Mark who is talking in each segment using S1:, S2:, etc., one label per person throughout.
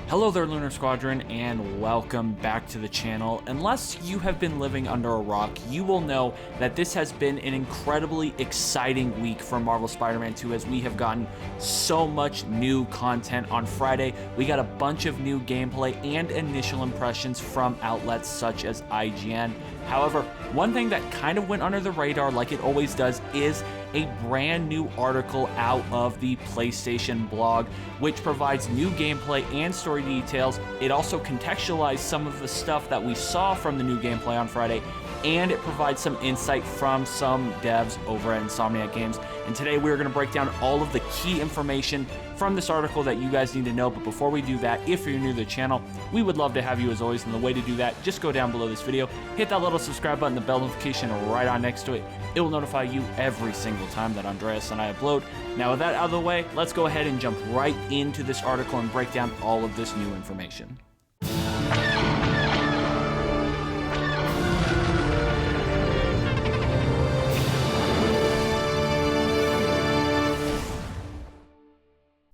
S1: Hello there, Lunar Squadron, and welcome back to the channel. Unless you have been living under a rock, you will know that this has been an incredibly exciting week for Marvel Spider-Man 2 as we have gotten so much new content. On Friday, we got a bunch of new gameplay and initial impressions from outlets such as IGN. However, one thing that kind of went under the radar, like it always does, is a brand new article out of the PlayStation blog, which provides new gameplay and story details. It also contextualized some of the stuff that we saw from the new gameplay on Friday, and it provides some insight from some devs over at Insomniac Games. And today we're going to break down all of the key information from this article that you guys need to know. But before we do that, if you're new to the channel, we would love to have you as always. And the way to do that, just go down below this video, hit that little subscribe button, the bell notification right on next to it. It will notify you every single time that Andreas and I upload. Now with that out of the way, let's go ahead and jump right into this article and break down all of this new information.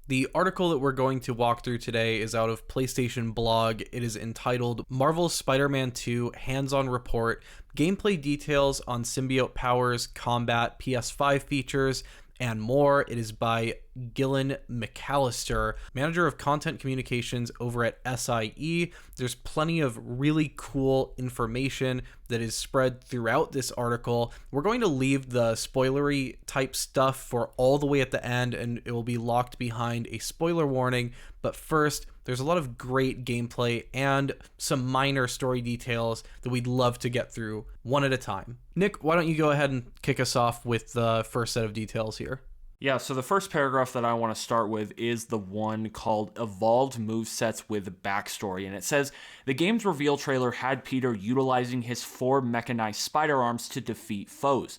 S2: The article that we're going to walk through today is out of PlayStation blog. It is entitled Marvel's Spider-Man 2 Hands-On Report, Gameplay Details on Symbiote Powers, Combat, PS5 Features, and more. It is by Gillen McAllister, manager of content communications over at SIE. There's plenty of really cool information that is spread throughout this article. We're going to leave the spoilery type stuff for all the way at the end, and it will be locked behind a spoiler warning. But first, there's a lot of great gameplay and some minor story details that we'd love to get through one at a time. Nick, why don't you go ahead and kick us off with the first set of details here?
S1: Yeah, so the first paragraph that I want to start with is the one called Evolved Movesets with Backstory. And it says, the game's reveal trailer had Peter utilizing his 4 mechanized spider arms to defeat foes.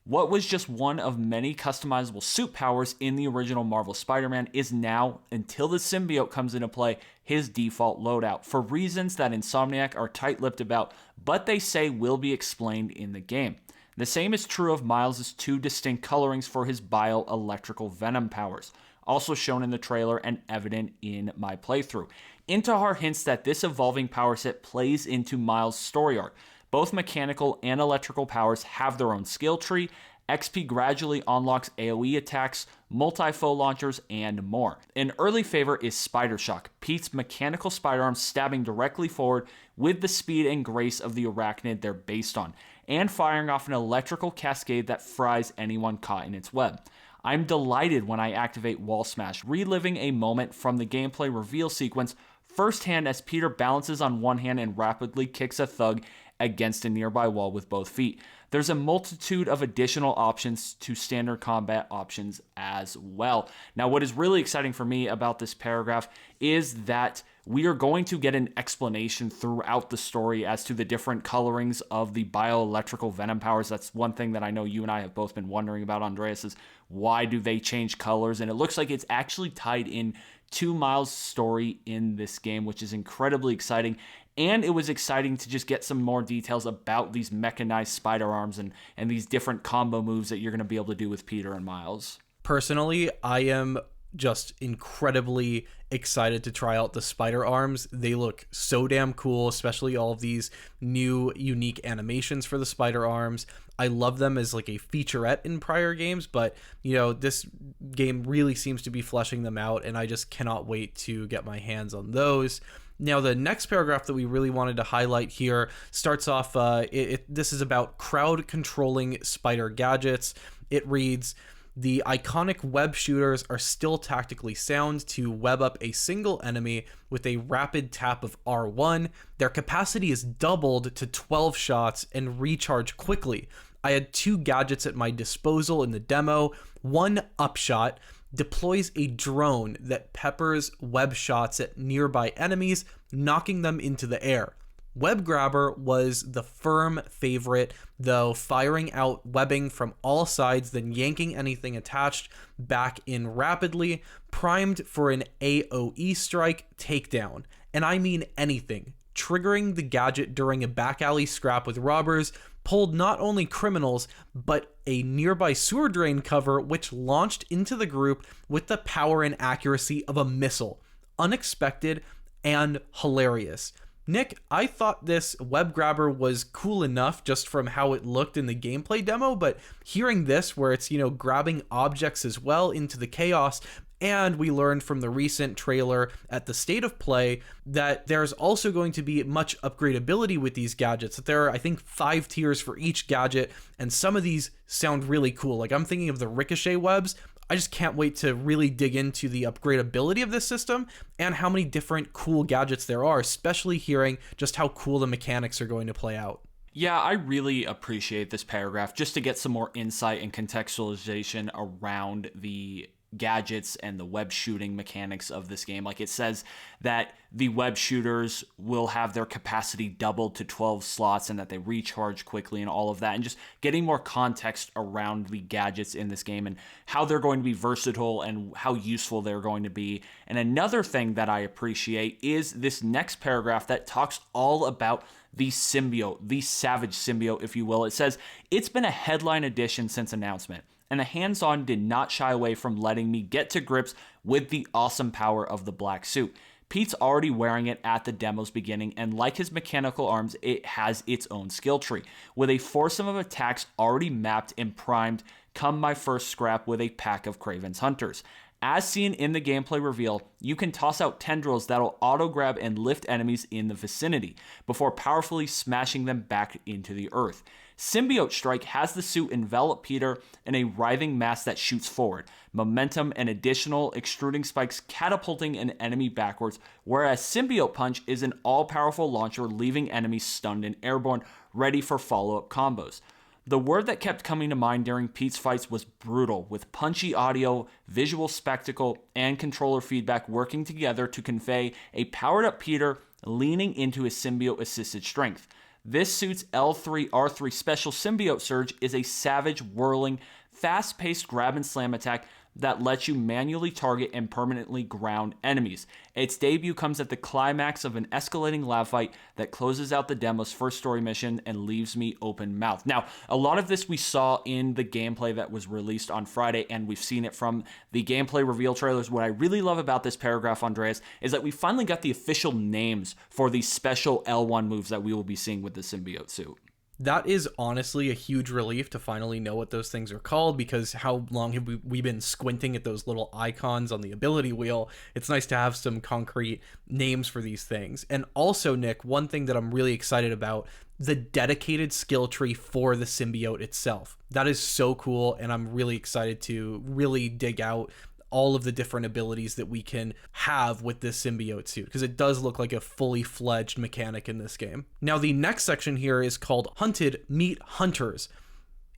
S1: What was just one of many customizable suit powers in the original Marvel Spider-Man is now, until the symbiote comes into play, his default loadout, for reasons that Insomniac are tight-lipped about, but they say will be explained in the game. The same is true of Miles' 2 distinct colorings for his bioelectrical venom powers, also shown in the trailer and evident in my playthrough. Intihar hints that this evolving power set plays into Miles' story arc. Both mechanical and electrical powers have their own skill tree. XP gradually unlocks AoE attacks, multi-foe launchers, and more. An early favorite is Spider Shock, Pete's mechanical spider arms stabbing directly forward with the speed and grace of the arachnid they're based on, and firing off an electrical cascade that fries anyone caught in its web. I'm delighted when I activate Wall Smash, reliving a moment from the gameplay reveal sequence firsthand as Peter balances on one hand and rapidly kicks a thug against a nearby wall with both feet. There's a multitude of additional options to standard combat options as well. Now, what is really exciting for me about this paragraph is that we are going to get an explanation throughout the story as to the different colorings of the bioelectrical venom powers. That's one thing that I know you and I have both been wondering about, Andreas, is why do they change colors? And it looks like it's actually tied in to Miles' story in this game, which is incredibly exciting. And it was exciting to just get some more details about these mechanized spider arms and these different combo moves that you're going to be able to do with Peter and Miles.
S2: Personally, I am just incredibly excited to try out the spider arms. They look so damn cool, especially all of these new unique animations for the spider arms. I love them as like a featurette in prior games, but you know, this game really seems to be fleshing them out, and I just cannot wait to get my hands on those. Now, the next paragraph that we really wanted to highlight here starts off, this is about crowd controlling spider gadgets. It reads, the iconic web shooters are still tactically sound to web up a single enemy with a rapid tap of R1. Their capacity is doubled to 12 shots and recharge quickly. I had 2 gadgets at my disposal in the demo. One upshot deploys a drone that peppers web shots at nearby enemies, knocking them into the air. Web Grabber was the firm favorite, though, firing out webbing from all sides, then yanking anything attached back in rapidly, primed for an AoE strike takedown. And I mean anything. Triggering the gadget during a back alley scrap with robbers pulled not only criminals, but a nearby sewer drain cover, which launched into the group with the power and accuracy of a missile. Unexpected, and hilarious. Nick, I thought this web grabber was cool enough just from how it looked in the gameplay demo, but hearing this where it's, grabbing objects as well into the chaos, and we learned from the recent trailer at the State of Play that there's also going to be much upgradability with these gadgets, that there are, I think, 5 tiers for each gadget, and some of these sound really cool. Like, I'm thinking of the ricochet webs. I just can't wait to really dig into the upgradability of this system and how many different cool gadgets there are, especially hearing just how cool the mechanics are going to play out.
S1: Yeah, I really appreciate this paragraph just to get some more insight and contextualization around the gadgets and the web shooting mechanics of this game. Like, it says that the web shooters will have their capacity doubled to 12 slots and that they recharge quickly and all of that, and just getting more context around the gadgets in this game and how they're going to be versatile and how useful they're going to be. And another thing that I appreciate is this next paragraph that talks all about the symbiote, the savage symbiote, if you will. It says, "It's been a headline edition since announcement, and the hands-on did not shy away from letting me get to grips with the awesome power of the black suit. Pete's already wearing it at the demo's beginning, and like his mechanical arms, it has its own skill tree, with a foursome of attacks already mapped and primed come my first scrap with a pack of Kraven's hunters. As seen in the gameplay reveal, you can toss out tendrils that'll auto-grab and lift enemies in the vicinity, before powerfully smashing them back into the earth. Symbiote Strike has the suit envelop Peter in a writhing mass that shoots forward, momentum and additional extruding spikes catapulting an enemy backwards, whereas Symbiote Punch is an all-powerful launcher leaving enemies stunned and airborne, ready for follow-up combos. The word that kept coming to mind during Pete's fights was brutal, with punchy audio, visual spectacle, and controller feedback working together to convey a powered-up Peter leaning into his symbiote-assisted strength. This suit's L3-R3 special symbiote surge is a savage, whirling, fast-paced grab and slam attack that lets you manually target and permanently ground enemies. Its debut comes at the climax of an escalating lab fight that closes out the demo's first story mission and leaves me open-mouthed. Now, a lot of this we saw in the gameplay that was released on Friday, and we've seen it from the gameplay reveal trailers. What I really love about this paragraph, Andreas, is that we finally got the official names for these special L1 moves that we will be seeing with the symbiote suit.
S2: That is honestly a huge relief to finally know what those things are called, because how long have we been squinting at those little icons on the ability wheel? It's nice to have some concrete names for these things. And also, Nick, one thing that I'm really excited about, the dedicated skill tree for the symbiote itself. That is so cool, and I'm really excited to really dig out all of the different abilities that we can have with this symbiote suit, because it does look like a fully fledged mechanic in this game. Now, the next section here is called Hunted Meet Hunters.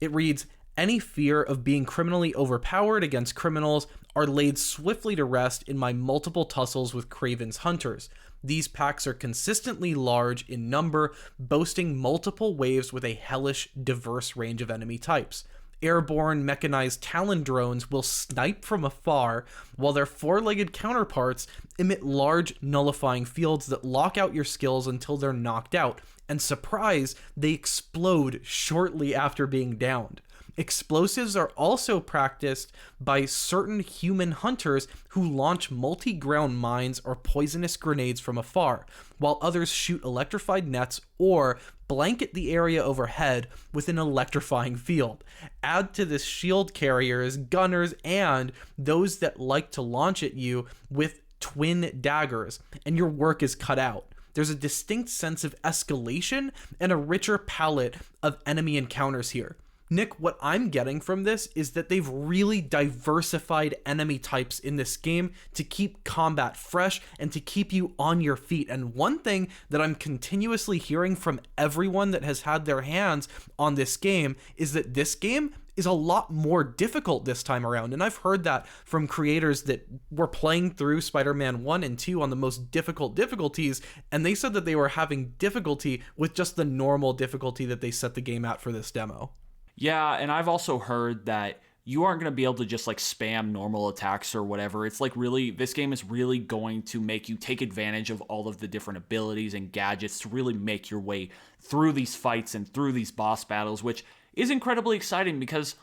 S2: It reads, "Any fear of being criminally overpowered against criminals are laid swiftly to rest in my multiple tussles with Kraven's hunters. These packs are consistently large in number, boasting multiple waves with a hellish, diverse range of enemy types. Airborne mechanized Talon drones will snipe from afar, while their four-legged counterparts emit large nullifying fields that lock out your skills until they're knocked out, and surprise, they explode shortly after being downed. Explosives are also practiced by certain human hunters who launch multi-ground mines or poisonous grenades from afar, while others shoot electrified nets or blanket the area overhead with an electrifying field. Add to this shield carriers, gunners, and those that like to launch at you with twin daggers, and your work is cut out. There's a distinct sense of escalation and a richer palette of enemy encounters here." Nick, what I'm getting from this is that they've really diversified enemy types in this game to keep combat fresh and to keep you on your feet. And one thing that I'm continuously hearing from everyone that has had their hands on this game is that this game is a lot more difficult this time around. And I've heard that from creators that were playing through Spider-Man 1 and 2 on the most difficult difficulties, and they said that they were having difficulty with just the normal difficulty that they set the game at for this demo.
S1: Yeah, and I've also heard that you aren't going to be able to just like spam normal attacks or whatever. It's like really, this game is really going to make you take advantage of all of the different abilities and gadgets to really make your way through these fights and through these boss battles, which is incredibly exciting because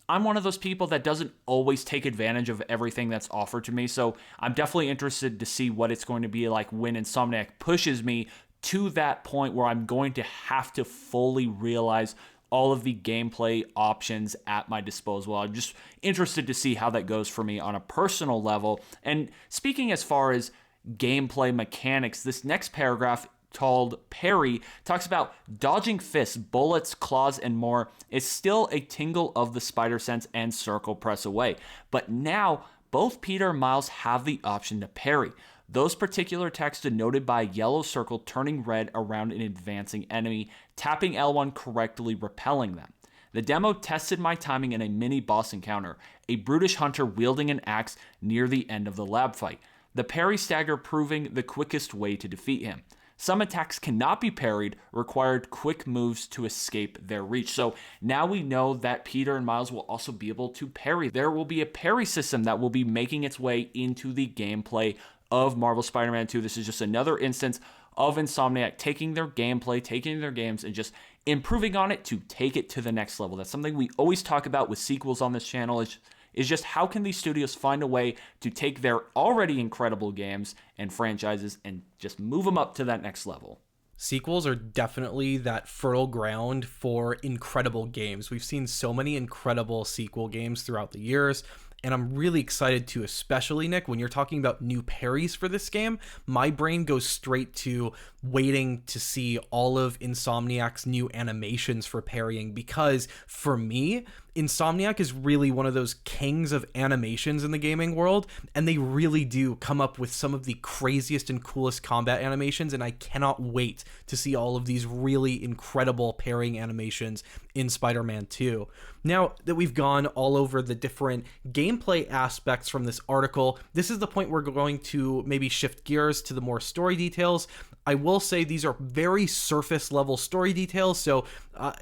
S1: I'm one of those people that doesn't always take advantage of everything that's offered to me. So I'm definitely interested to see what it's going to be like when Insomniac pushes me to that point where I'm going to have to fully realize all of the gameplay options at my disposal. I'm just interested to see how that goes for me on a personal level. And speaking as far as gameplay mechanics, this next paragraph called Parry talks about dodging fists, bullets, claws, and more is still a tingle of the spider sense and circle press away. But now both Peter and Miles have the option to parry. Those particular attacks denoted by a yellow circle turning red around an advancing enemy, tapping L1 correctly, repelling them. The demo tested my timing in a mini boss encounter, a brutish hunter wielding an axe near the end of the lab fight. The parry stagger proving the quickest way to defeat him. Some attacks cannot be parried, required quick moves to escape their reach. So now we know that Peter and Miles will also be able to parry. There will be a parry system that will be making its way into the gameplay of Marvel Spider-Man 2. This is just another instance of Insomniac taking their gameplay, taking their games, and just improving on it to take it to the next level. That's something we always talk about with sequels on this channel, is just how can these studios find a way to take their already incredible games and franchises and just move them up to that next level.
S2: Sequels are definitely that fertile ground for incredible games. We've seen so many incredible sequel games throughout the years, and I'm really excited to, especially, Nick, when you're talking about new parries for this game, my brain goes straight to waiting to see all of Insomniac's new animations for parrying, because for me, Insomniac is really one of those kings of animations in the gaming world, and they really do come up with some of the craziest and coolest combat animations, and I cannot wait to see all of these really incredible parrying animations in Spider-Man 2. Now that we've gone all over the different gameplay aspects from this article, this is the point we're going to maybe shift gears to the more story details. I will say these are very surface level story details, so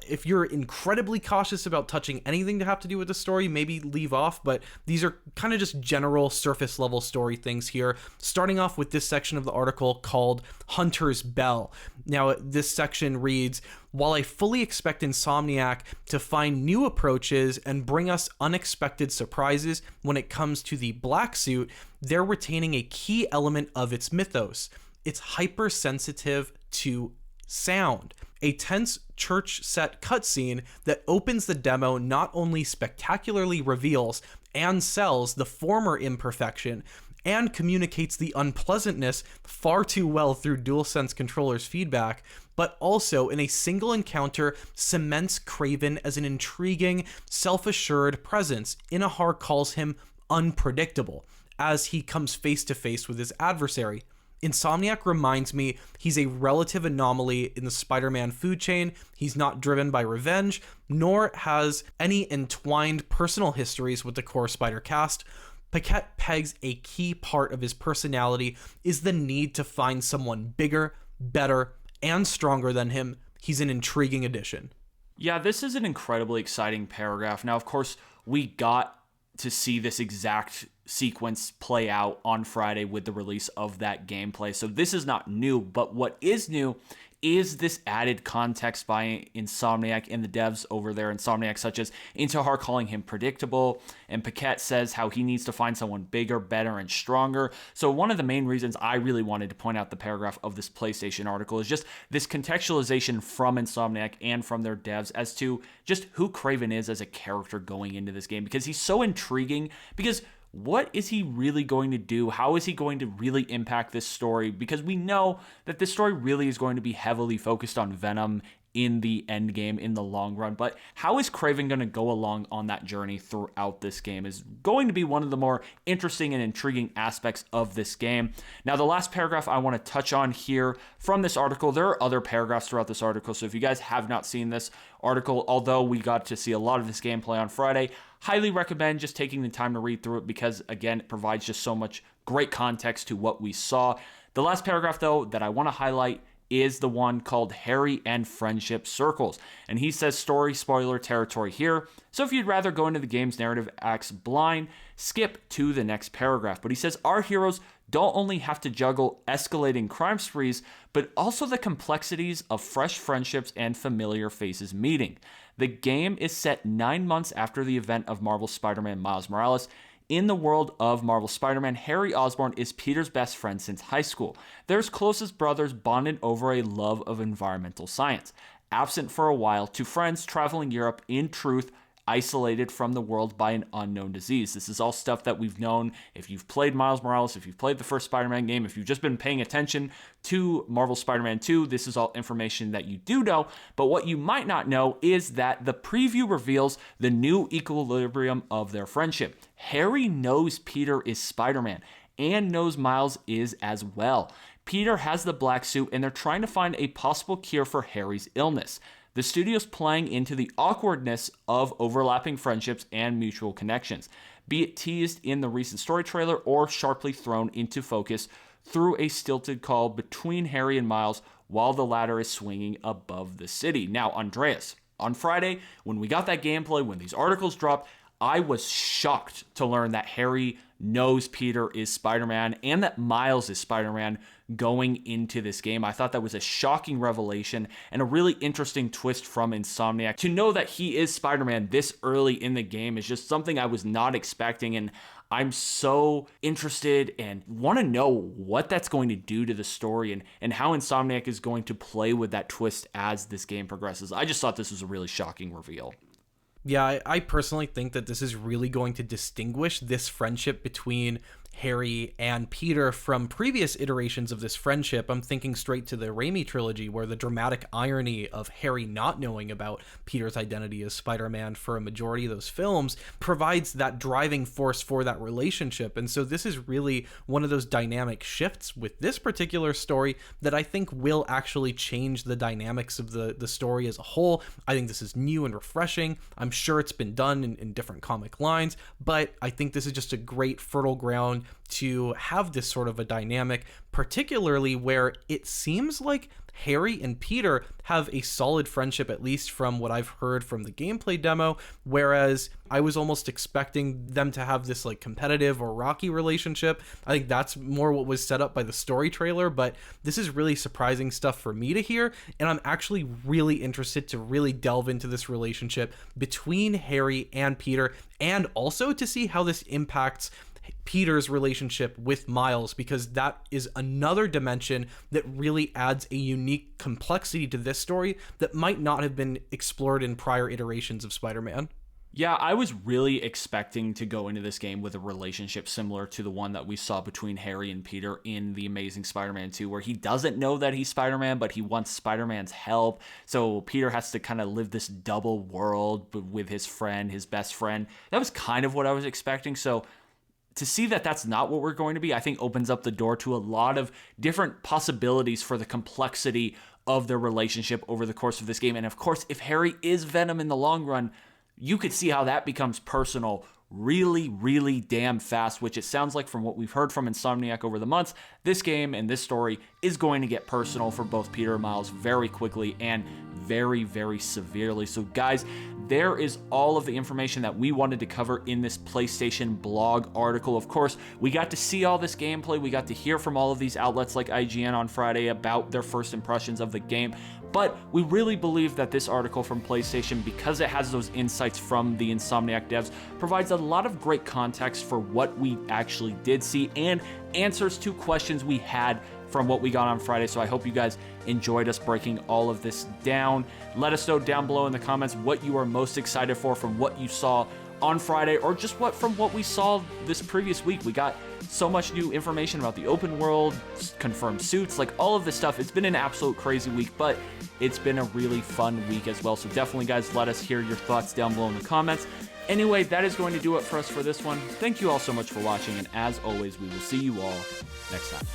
S2: if you're incredibly cautious about touching anything to have to do with the story, maybe leave off, but these are kind of just general surface level story things here. Starting off with this section of the article called Hunter's Bell. Now, this section reads, while I fully expect Insomniac to find new approaches and bring us unexpected surprises when it comes to the black suit, they're retaining a key element of its mythos. It's hypersensitive to sound. A tense church set cutscene that opens the demo not only spectacularly reveals and sells the former imperfection and communicates the unpleasantness far too well through DualSense controller's feedback, but also in a single encounter cements Kraven as an intriguing, self-assured presence. Inahar calls him unpredictable as he comes face to face with his adversary. Insomniac reminds me he's a relative anomaly in the Spider-Man food chain. He's not driven by revenge, nor has any entwined personal histories with the core Spider cast. Paquette pegs a key part of his personality is the need to find someone bigger, better, and stronger than him. He's an intriguing addition.
S1: Yeah, this is an incredibly exciting paragraph. Now, of course, we got to see this exact sequence play out on Friday with the release of that gameplay. So this is not new, but what is new is this added context by Insomniac and the devs over there, Insomniac, such as Intihar calling him predictable, and Paquette says how he needs to find someone bigger, better, and stronger. So one of the main reasons I really wanted to point out the paragraph of this PlayStation article is just this contextualization from Insomniac and from their devs as to just who Kraven is as a character going into this game, because he's so intriguing, because what is he really going to do? How is he going to really impact this story? Because we know that this story really is going to be heavily focused on Venom in the end game in the long run. But how is Kraven going to go along on that journey throughout this game is going to be one of the more interesting and intriguing aspects of this game. Now, the last paragraph I want to touch on here from this article, there are other paragraphs throughout this article. So if you guys have not seen this article, although we got to see a lot of this gameplay on Friday, highly recommend just taking the time to read through it because, again, it provides just so much great context to what we saw. The last paragraph, though, that I want to highlight is the one called Harry and Friendship Circles. And he says story spoiler territory here. So if you'd rather go into the game's narrative acts blind, skip to the next paragraph. But he says our heroes don't only have to juggle escalating crime sprees, but also the complexities of fresh friendships and familiar faces meeting. The game is set 9 months after the event of Marvel's Spider-Man Miles Morales. In the world of Marvel Spider-Man, Harry Osborn is Peter's best friend since high school. They're his closest brothers bonded over a love of environmental science. Absent for a while, two friends traveling Europe, in truth, isolated from the world by an unknown disease. This is all stuff that we've known if you've played Miles Morales, if you've played the first Spider-Man game, if you've just been paying attention to Marvel Spider-Man 2, this is all information that you do know. But what you might not know is that the preview reveals the new equilibrium of their friendship. Harry knows Peter is Spider-Man and knows Miles is as well. Peter has the black suit and they're trying to find a possible cure for Harry's illness. The studio's playing into the awkwardness of overlapping friendships and mutual connections, be it teased in the recent story trailer or sharply thrown into focus through a stilted call between Harry and Miles while the latter is swinging above the city. Now, Andreas, on Friday, when we got that gameplay, when these articles dropped, I was shocked to learn that Harry knows Peter is Spider-Man and that Miles is Spider-Man going into this game. I thought that was a shocking revelation and a really interesting twist from Insomniac. To know that he is Spider-Man this early in the game is just something I was not expecting, and I'm so interested and want to know what that's going to do to the story and how Insomniac is going to play with that twist as this game progresses. I just thought this was a really shocking reveal.
S2: Yeah, I personally think that this is really going to distinguish this friendship between Harry and Peter from previous iterations of this friendship. I'm thinking straight to the Raimi Trilogy, where the dramatic irony of Harry not knowing about Peter's identity as Spider-Man for a majority of those films provides that driving force for that relationship. And so this is really one of those dynamic shifts with this particular story that I think will actually change the dynamics of the story as a whole. I think this is new and refreshing. I'm sure it's been done in different comic lines, but I think this is just a great fertile ground to have this sort of a dynamic, particularly where it seems like Harry and Peter have a solid friendship, at least from what I've heard from the gameplay demo, whereas I was almost expecting them to have this like competitive or rocky relationship. I think that's more what was set up by the story trailer, but this is really surprising stuff for me to hear, and I'm actually really interested to really delve into this relationship between Harry and Peter, and also to see how this impacts Peter's relationship with Miles, because that is another dimension that really adds a unique complexity to this story that might not have been explored in prior iterations of Spider-Man.
S1: Yeah, I was really expecting to go into this game with a relationship similar to the one that we saw between Harry and Peter in The Amazing Spider-Man 2, where he doesn't know that he's Spider-Man, but he wants Spider-Man's help. So Peter has to kind of live this double world with his friend, his best friend. That was kind of what I was expecting. So to see that that's not what we're going to be, I think opens up the door to a lot of different possibilities for the complexity of their relationship over the course of this game. And of course, if Harry is Venom in the long run, you could see how that becomes personal really, really damn fast, which it sounds like from what we've heard from Insomniac over the months, this game and this story is going to get personal for both Peter and Miles very quickly and very, very severely. So guys, there is all of the information that we wanted to cover in this PlayStation blog article. Of course, we got to see all this gameplay. We got to hear from all of these outlets like IGN on Friday about their first impressions of the game. But we really believe that this article from PlayStation, because it has those insights from the Insomniac devs, provides a lot of great context for what we actually did see and answers to questions we had from what we got on Friday. So I hope you guys enjoyed us breaking all of this down. Let us know down below in the comments what you are most excited for from what you saw on Friday, or just from what we saw this previous week. We got so much new information about the open world, confirmed suits, like all of this stuff. It's been an absolute crazy week, but it's been a really fun week as well. So definitely, guys, let us hear your thoughts down below in the comments. Anyway, that is going to do it for us for this one. Thank you all so much for watching, and as always, we will see you all next time.